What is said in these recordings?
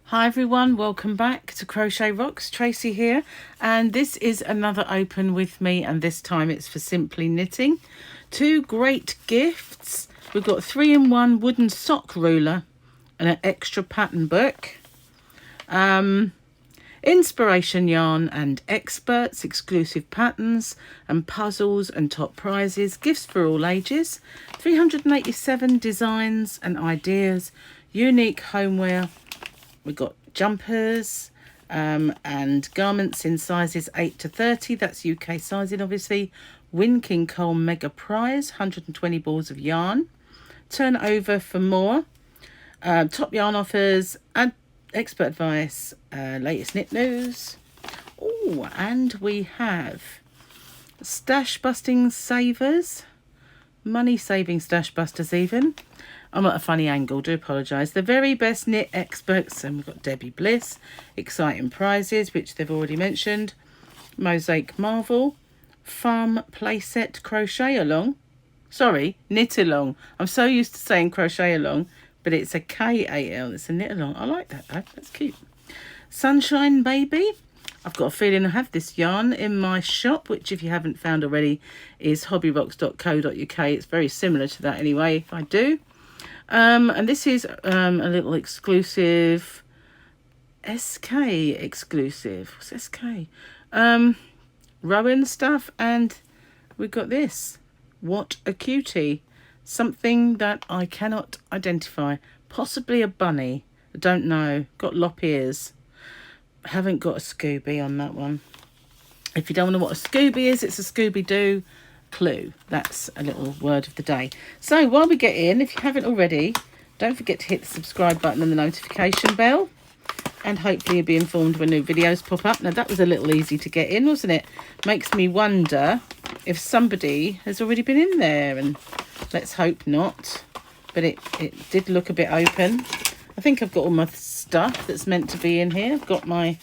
Hi everyone, welcome back to Crochet Rocks. Tracy here, and this is another open with me, and this time it's for Simply Knitting. Two great gifts. We've got 3-in-1 wooden sock ruler and an extra pattern book. Inspiration yarn and experts, exclusive patterns and puzzles and top prizes, gifts for all ages, 387 designs and ideas, unique homeware. We've got jumpers and garments in sizes 8 to 30. That's UK sizing, obviously. Winking Cole Mega Prize, 120 balls of yarn. Turn over for more. Top yarn offers and expert advice. Latest knit news. Oh, and we have stash busting savers. Money saving stash busters even. I'm at a funny angle, do apologise. The very best knit experts, and we've got Debbie Bliss, exciting prizes, which they've already mentioned. Mosaic Marvel, farm playset crochet along. Sorry, knit along. I'm so used to saying crochet along, but it's a KAL. It's a knit along. I like that though. That's cute. Sunshine Baby. I've got a feeling I have this yarn in my shop, which if you haven't found already is hobbyrocks.co.uk. It's very similar to that anyway, if I do. And this is a little exclusive, SK exclusive. What's SK? Rowan stuff, and we've got this. What a cutie. Something that I cannot identify. Possibly a bunny. I don't know. Got lop ears. Haven't got a Scooby on that one. If you don't know what a Scooby is, it's a Scooby-Doo clue. That's a little word of the day. So while we get in, if you haven't already, don't forget to hit the subscribe button and the notification bell, and hopefully you'll be informed when new videos pop up. Now that was a little easy to get in, wasn't it? Makes me wonder if somebody has already been in there, and let's hope not, but it did look a bit open. I think I've got all my stuff that's meant to be in here. I've got my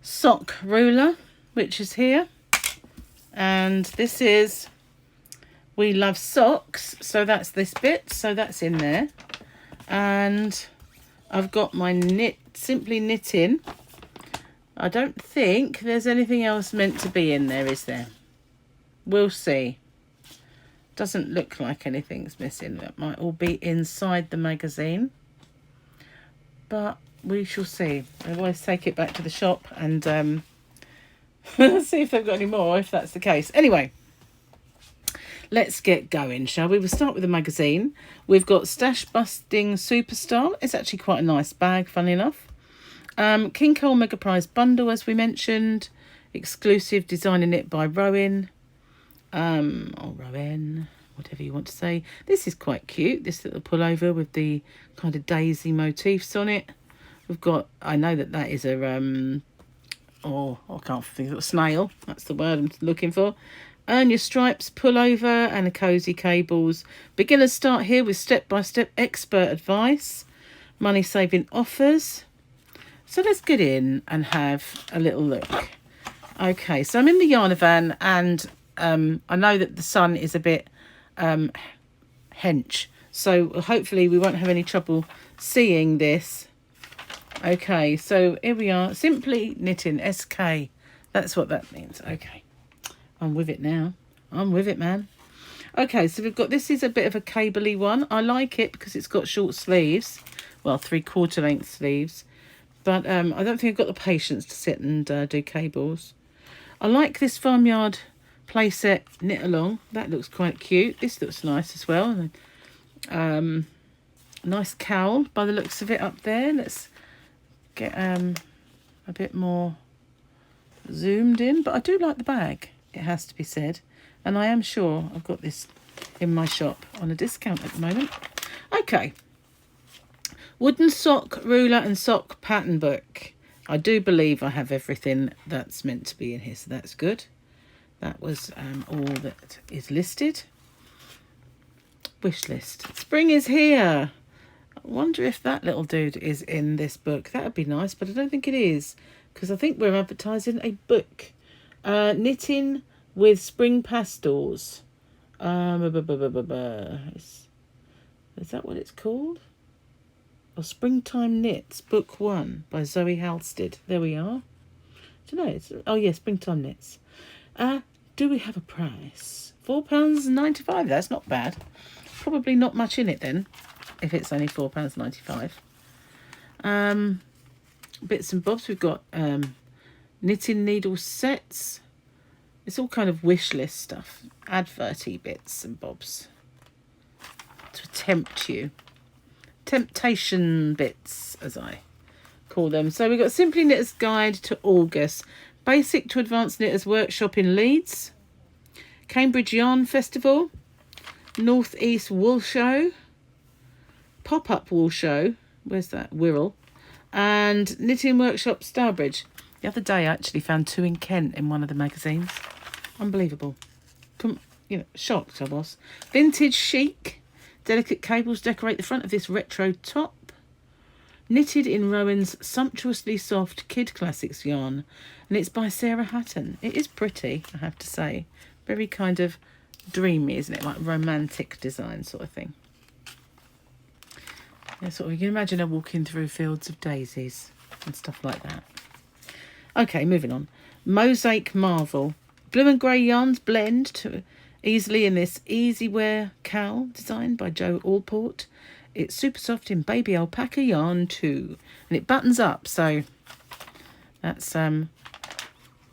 sock ruler, which is here. And this is We Love Socks. So that's this bit. So that's in there. And I've got my Simply Knitting. I don't think there's anything else meant to be in there, is there? We'll see. Doesn't look like anything's missing. That might all be inside the magazine. But we shall see. I always take it back to the shop and see if they've got any more, if that's the case. Anyway, let's get going, shall we? We'll start with the magazine. We've got Stash Busting Superstar. It's actually quite a nice bag, funny enough. King Cole Mega Prize Bundle, as we mentioned. Exclusive design and knit by Rowan. Or Rowan, whatever you want to say. This is quite cute, this little pullover with the kind of daisy motifs on it. We've got, I know that is a I can't think of a snail. That's the word I'm looking for. Earn your stripes pullover and a cozy cables. Beginners start here with step-by-step expert advice. Money saving offers. So let's get in and have a little look. Okay, so I'm in the Yarnavan, and I know that the sun is a bit hench. So hopefully we won't have any trouble seeing this. Okay, so here we are. Simply Knitting, SK. That's what that means. Okay. I'm with it now. I'm with it, man. Okay, so we've got, this is a bit of a cable-y one. I like it because it's got short sleeves. Well, 3/4 length sleeves. But I don't think I've got the patience to sit and do cables. I like this Farmyard playset knit along. That looks quite cute. This looks nice as well. Nice cowl by the looks of it up there. Let's get a bit more zoomed in, but I do like the bag, it has to be said, and I am sure I've got this in my shop on a discount at the moment. Okay, wooden sock ruler and sock pattern book. I do believe I have everything that's meant to be in here, so that's good. That was all that is listed. Wish list. Spring is here. I wonder if that little dude is in this book. That would be nice, but I don't think it is, because I think we're advertising a book. Knitting with spring pastels. Is that what it's called? or Springtime Knits, Book 1 by Zoe Halstead. There we are. I don't know. Oh, yeah, Springtime Knits. Do we have a price? £4.95. That's not bad. Probably not much in it then, if it's only £4.95. Bits and bobs. We've got knitting needle sets. It's all kind of wish list stuff. Adverty bits and bobs to tempt you. Temptation bits, as I call them. So we've got Simply Knitter's Guide to August. Basic to Advanced Knitters Workshop in Leeds. Cambridge Yarn Festival. North East Wool Show. Pop-Up Wool Show. Where's that? Wirral. And Knitting Workshop Stourbridge. The other day I actually found 2 in Kent in one of the magazines. Unbelievable. Shocked I was. Vintage Chic. Delicate cables decorate the front of this retro top. Knitted in Rowan's sumptuously soft Kid Classics yarn. And it's by Sarah Hatton. It is pretty, I have to say. Very kind of dreamy, isn't it? Like romantic design sort of thing. Yeah, sort of, you can imagine her walking through fields of daisies and stuff like that. Okay, moving on. Mosaic Marvel. Blue and grey yarns blend to easily in this easy wear cowl designed by Jo Allport. It's super soft in baby alpaca yarn too. And it buttons up, so that's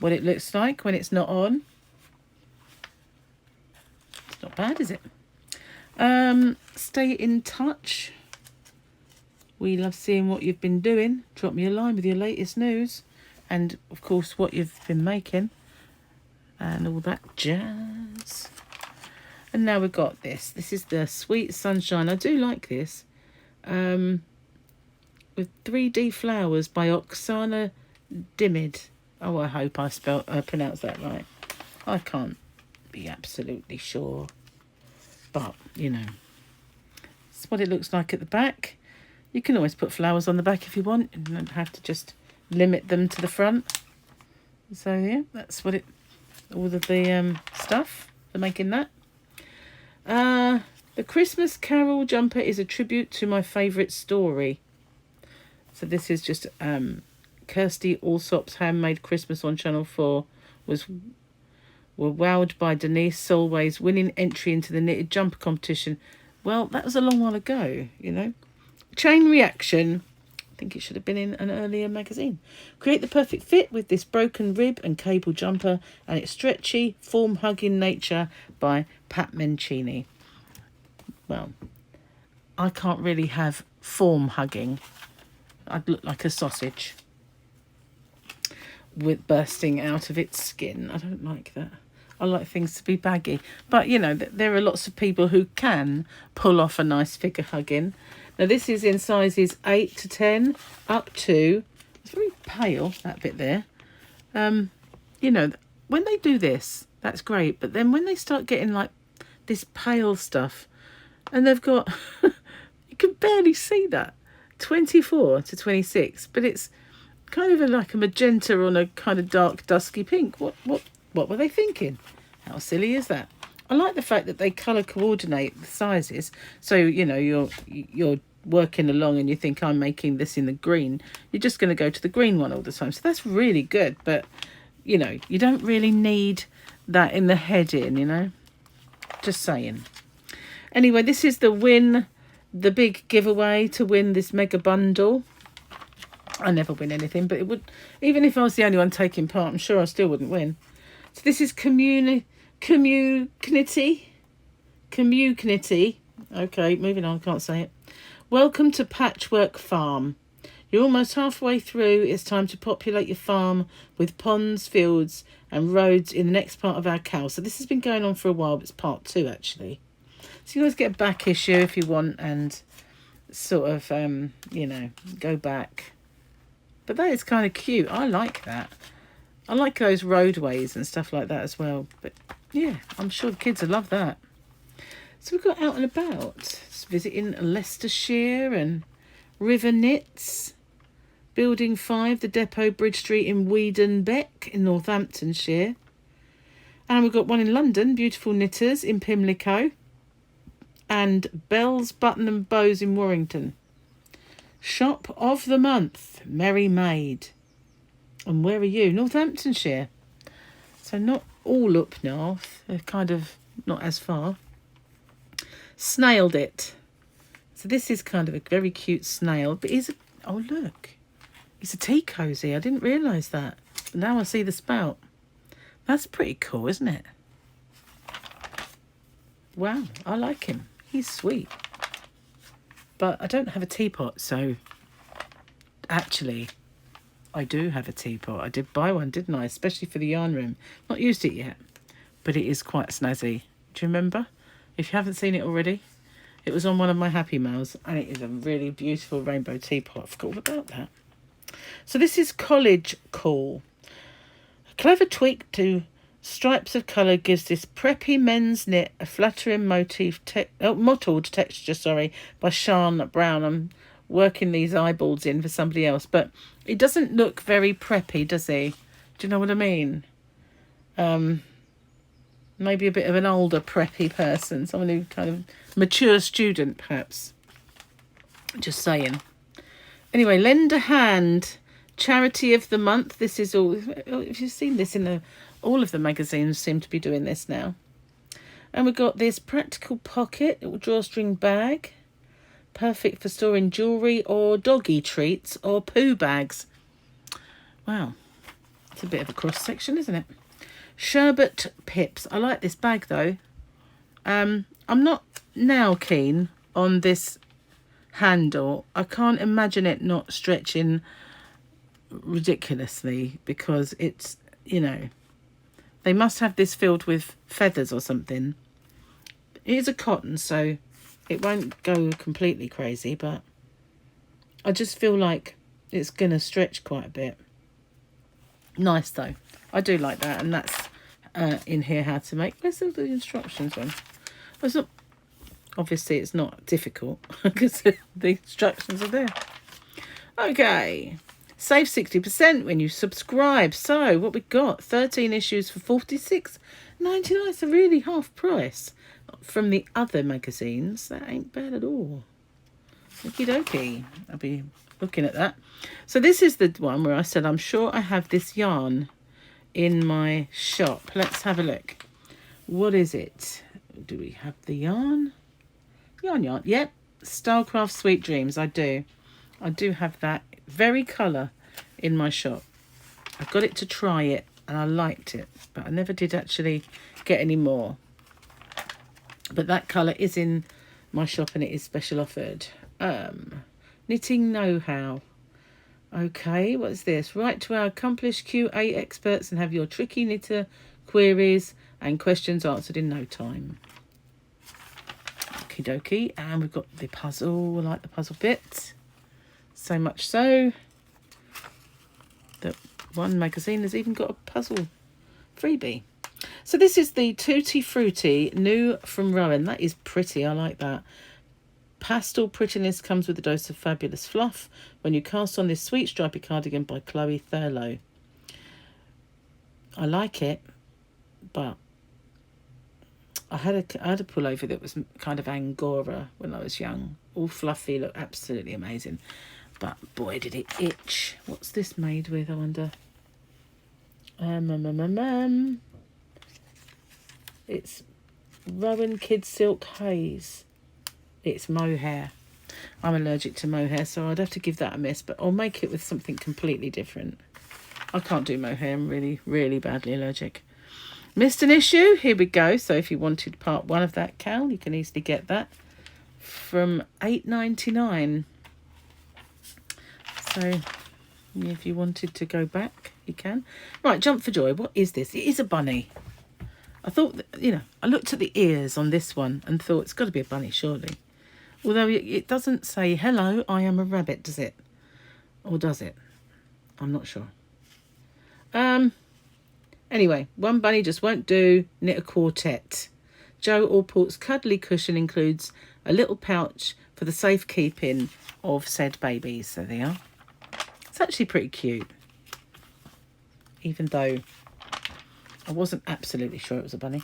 what it looks like when it's not on. It's not bad, is it? Stay in touch. We love seeing what you've been doing. Drop me a line with your latest news. And, of course, what you've been making. And all that jazz. And now we've got this. This is the Sweet Sunshine. I do like this. With 3D Flowers by Oksana Dimid. Oh, I hope I pronounced that right. I can't be absolutely sure. But, you know. That's what it looks like at the back. You can always put flowers on the back if you want. You don't have to just limit them to the front. So, yeah, that's what it... all of the stuff for making that. The Christmas Carol jumper is a tribute to my favourite story. So this is just Kirsty Allsop's handmade Christmas on Channel 4 were wowed by Denise Solway's winning entry into the knitted jumper competition. Well, that was a long while ago, you know. Chain Reaction. I think it should have been in an earlier magazine. Create the perfect fit with this broken rib and cable jumper and its stretchy, form-hugging nature by Pat Mencini. Well, I can't really have form-hugging. I'd look like a sausage with bursting out of its skin. I don't like that. I like things to be baggy. But, you know, there are lots of people who can pull off a nice figure hugging. Now, this is in sizes 8 to 10 up to... It's very pale, that bit there. You know, when they do this, that's great. But then when they start getting, like, this pale stuff, and they've got... you can barely see that. 24 to 26. But it's kind of like a magenta on a kind of dark, dusky pink. What were they thinking? How silly is that? I like the fact that they colour coordinate the sizes. So, you know, you're working along and you think I'm making this in the green. You're just going to go to the green one all the time. So that's really good. But, you know, you don't really need that in the heading, you know. Just saying. Anyway, this is the big giveaway to win this mega bundle. I never win anything, but it would, even if I was the only one taking part, I'm sure I still wouldn't win. So this is Community. Okay, moving on, can't say it. Welcome to Patchwork Farm. You're almost halfway through. It's time to populate your farm with ponds, fields and roads in the next part of our cow. So this has been going on for a while, but it's part 2 actually. So you always get a back issue if you want and sort of, you know, go back. But that is kind of cute. I like that. I like those roadways and stuff like that as well. But yeah, I'm sure the kids will love that. So we've got Out and About. It's visiting Leicestershire and River Knits. Building 5, the Depot Bridge Street in Weedon Beck in Northamptonshire. And we've got one in London, Beautiful Knitters in Pimlico. And Bells, Button and Bows in Warrington. Shop of the month, Merry Maid. And where are you? Northamptonshire. So not all up north. They're kind of not as far. Snailed it. So this is kind of a very cute snail. But he's a... Oh, look. He's a tea cosy. I didn't realise that. But now I see the spout. That's pretty cool, isn't it? Wow, I like him. He's sweet. But I don't have a teapot, so... Actually... I do have a teapot. I did buy one, didn't I? Especially for the yarn room. Not used it yet, but it is quite snazzy. Do you remember? If you haven't seen it already, it was on one of my Happy Mails, and it is a really beautiful rainbow teapot. I forgot all about that. So this is College Call. A clever tweak to stripes of colour gives this preppy men's knit a flattering mottled texture, by Sean Brown. I'm working these eyeballs in for somebody else, but it doesn't look very preppy, does he? Do you know what I mean? Maybe a bit of an older preppy person, someone who kind of mature student perhaps. Just saying. Anyway, lend a hand, charity of the month. This is all. If you've seen this in all of the magazines, seem to be doing this now. And we've got this practical pocket, little drawstring bag. Perfect for storing jewellery or doggy treats or poo bags. Wow. It's a bit of a cross section, isn't it? Sherbet pips. I like this bag though. I'm not now keen on this handle. I can't imagine it not stretching ridiculously because it's, you know, they must have this filled with feathers or something. It is a cotton, so it won't go completely crazy, but I just feel like it's going to stretch quite a bit. Nice, though. I do like that, and that's in here how to make. Where's the instructions one? Well, it's not, obviously, it's not difficult because the instructions are there. Okay. Save 60% when you subscribe. So, what we got? 13 issues for $46.99. It's a really half price. From the other magazines, that ain't bad at all. Okie dokie. I'll be looking at that. So this is the one where I said I'm sure I have this yarn in my shop. Let's have a look. What is it? Do we have the yarn? Yarn. Yep. Starcraft Sweet Dreams. I do have that very colour in my shop. I got it to try it and I liked it, but I never did actually get any more. But that colour is in my shop and it is special offered. Knitting know-how. Okay, what is this? Write to our accomplished QA experts and have your tricky knitter queries and questions answered in no time. Okie dokie. And we've got the puzzle. I like the puzzle bit. So much so that one magazine has even got a puzzle freebie. So this is the Tutti Frutti new from Rowan. That is pretty. I like that. Pastel prettiness comes with a dose of fabulous fluff when you cast on this sweet stripy cardigan by Chloe Thurlow. I like it, but I had a pullover that was kind of Angora when I was young. All fluffy, looked absolutely amazing. But boy, did it itch. What's this made with, I wonder? It's Rowan Kid Silk Haze. It's mohair. I'm allergic to mohair, so I'd have to give that a miss, but I'll make it with something completely different. I can't do mohair. I'm really, really badly allergic. Missed an issue? Here we go. So if you wanted part 1 of that, Cal, you can easily get that from $8.99. So if you wanted to go back, you can. Right, Jump for Joy. What is this? It is a bunny. I thought, that, you know, I looked at the ears on this one and thought it's got to be a bunny, surely. Although it doesn't say, hello, I am a rabbit, does it? Or does it? I'm not sure. Anyway, one bunny just won't do. Knit a quartet. Jo Allport's cuddly cushion includes a little pouch for the safekeeping of said babies. So they are. It's actually pretty cute. Even though I wasn't absolutely sure it was a bunny.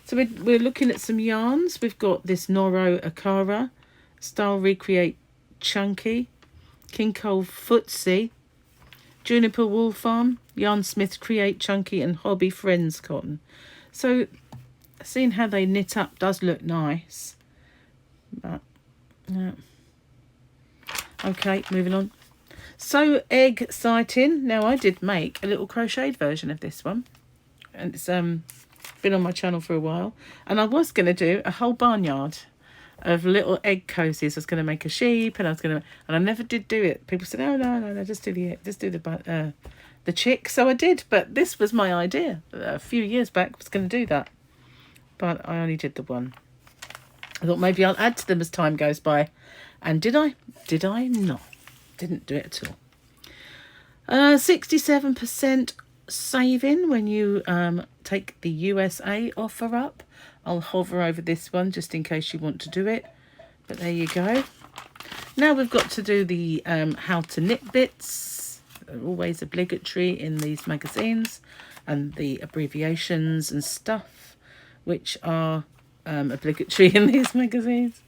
So we're looking at some yarns. We've got this Noro Akara, Style Recreate Chunky. King Cole Footsie, Juniper Wool Farm, Yarn Smith Create Chunky, and Hobby Friends Cotton. So seeing how they knit up does look nice. But yeah. Okay, moving on. So exciting. Now I did make a little crocheted version of this one. And it's been on my channel for a while. And I was going to do a whole barnyard of little egg cozies. I was going to make a sheep, and and I never did do it. People said, "Oh no, just do the chick." So I did, but this was my idea a few years back. I was going to do that, but I only did the one. I thought maybe I'll add to them as time goes by, and did I? Did I not? Didn't do it at all. 67% saving when you take the USA offer up. I'll hover over this one just in case you want to do it. But there you go. Now we've got to do the how to knit bits. They're always obligatory in these magazines. And the abbreviations and stuff, which are obligatory in these magazines.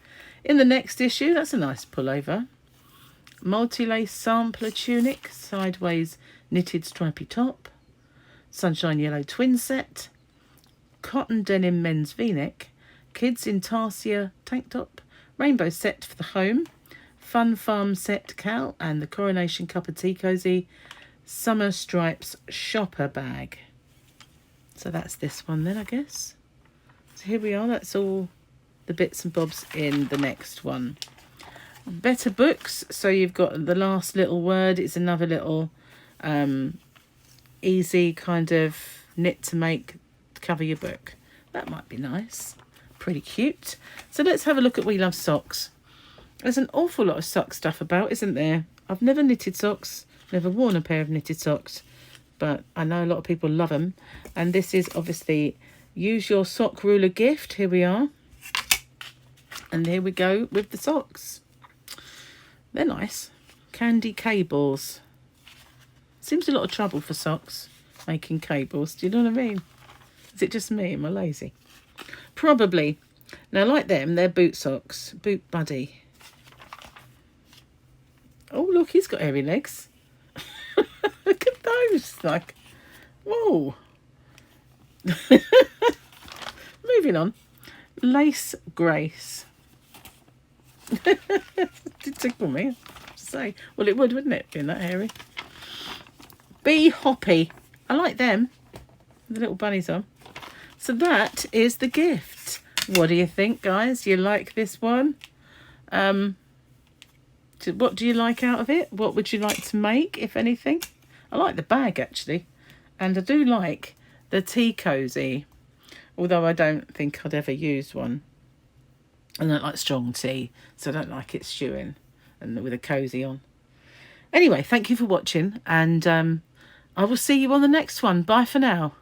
In the next issue, that's a nice pullover. Multi-lace sampler tunic, sideways knitted stripy top. Sunshine yellow twin set. Cotton denim men's v-neck, kids intarsia tank top, rainbow set for the home, fun farm set cal, and the coronation cup of tea cozy, summer stripes shopper bag. So that's this one then, I guess. So here we are. That's all the bits and bobs in the next one. Better books. So you've got the last little word. It's another little easy kind of knit to make to cover your book. That might be nice. Pretty cute. So let's have a look at We Love Socks. There's an awful lot of sock stuff about, isn't there? I've never knitted socks, never worn a pair of knitted socks, but I know a lot of people love them. And this is obviously Use Your Sock Ruler gift. Here we are. And here we go with the socks. They're nice. Candy cables. Seems a lot of trouble for socks, making cables. Do you know what I mean? Is it just me? Am I lazy? Probably. Now, like them, they're boot socks. Boot buddy. Oh, look, he's got hairy legs. Look at those. Like, whoa. Moving on. Lace Grace. Did tickle me, to say. Well, it would, wouldn't it, being that hairy? Bee Hoppy. I like them. The little bunnies on. So that is the gift. What do you think, guys? You like this one? What do you like out of it? What would you like to make, if anything? I like the bag, actually. And I do like the tea cozy. Although I don't think I'd ever use one. I don't like strong tea, so I don't like it stewing and with a cozy on. Anyway, thank you for watching, and I will see you on the next one. Bye for now.